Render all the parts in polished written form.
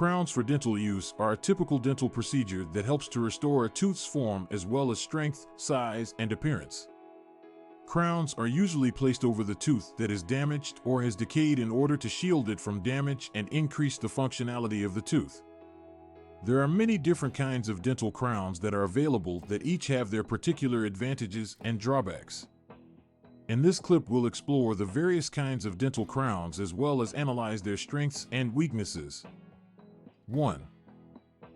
Crowns for dental use are a typical dental procedure that helps to restore a tooth's form as well as strength, size, and appearance. Crowns are usually placed over the tooth that is damaged or has decayed in order to shield it from damage and increase the functionality of the tooth. There are many different kinds of dental crowns that are available that each have their particular advantages and drawbacks. In this clip, we'll explore the various kinds of dental crowns as well as analyze their strengths and weaknesses. 1.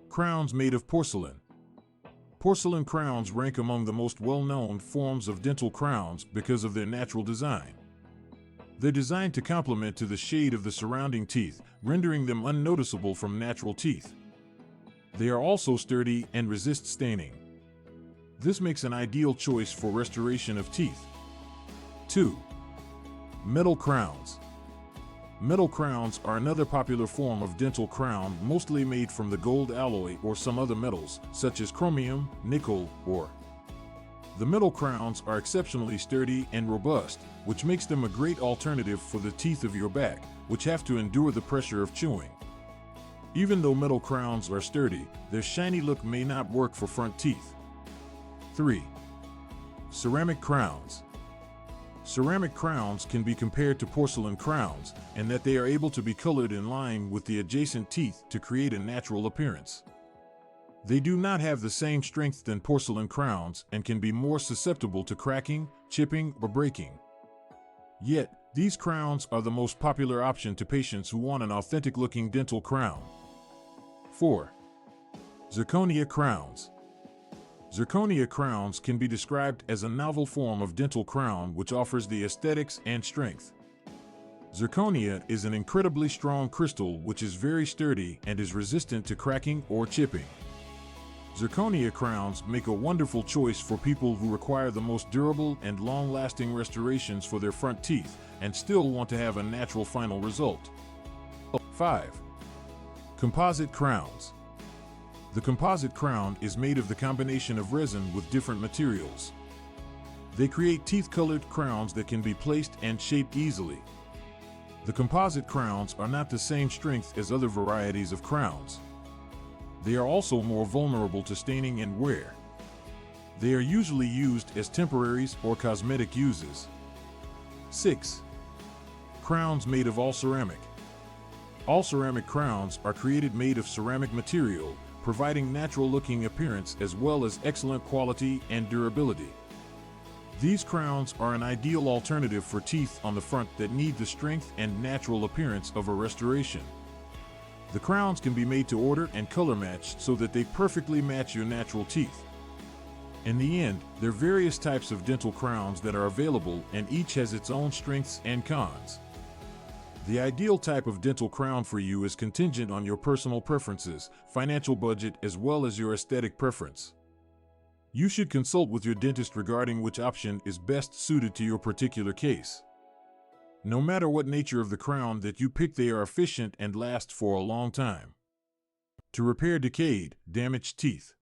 Crowns made of porcelain. Porcelain crowns rank among the most well-known forms of dental crowns because of their natural design. They're designed to complement to the shade of the surrounding teeth, rendering them unnoticeable from natural teeth. They are also sturdy and resist staining. This makes an ideal choice for restoration of teeth. 2. Metal crowns. Metal crowns are another popular form of dental crown, mostly made from the gold alloy or some other metals, such as chromium, nickel, or. The metal crowns are exceptionally sturdy and robust, which makes them a great alternative for the teeth of your back, which have to endure the pressure of chewing. Even though metal crowns are sturdy, their shiny look may not work for front teeth. 3. Ceramic crowns. Ceramic crowns can be compared to porcelain crowns in that they are able to be colored in line with the adjacent teeth to create a natural appearance. They do not have the same strength than porcelain crowns and can be more susceptible to cracking, chipping, or breaking. Yet, these crowns are the most popular option to patients who want an authentic-looking dental crown. 4. Zirconia crowns. Zirconia crowns can be described as a novel form of dental crown which offers the aesthetics and strength. Zirconia is an incredibly strong crystal which is very sturdy and is resistant to cracking or chipping. Zirconia crowns make a wonderful choice for people who require the most durable and long-lasting restorations for their front teeth and still want to have a natural final result. 5. Composite crowns. The composite crown is made of the combination of resin with different materials. They create teeth-colored crowns that can be placed and shaped easily. The composite crowns are not the same strength as other varieties of crowns. They are also more vulnerable to staining and wear. They are usually used as temporaries or cosmetic uses. 6. Crowns made of all ceramic. All ceramic crowns are created made of ceramic material, providing natural-looking appearance as well as excellent quality and durability. These crowns are an ideal alternative for teeth on the front that need the strength and natural appearance of a restoration. The crowns can be made to order and color matched so that they perfectly match your natural teeth. In the end, there are various types of dental crowns that are available, and each has its own strengths and cons. The ideal type of dental crown for you is contingent on your personal preferences, financial budget, as well as your aesthetic preference. You should consult with your dentist regarding which option is best suited to your particular case. No matter what nature of the crown that you pick, they are efficient and last for a long time. To repair decayed, damaged teeth.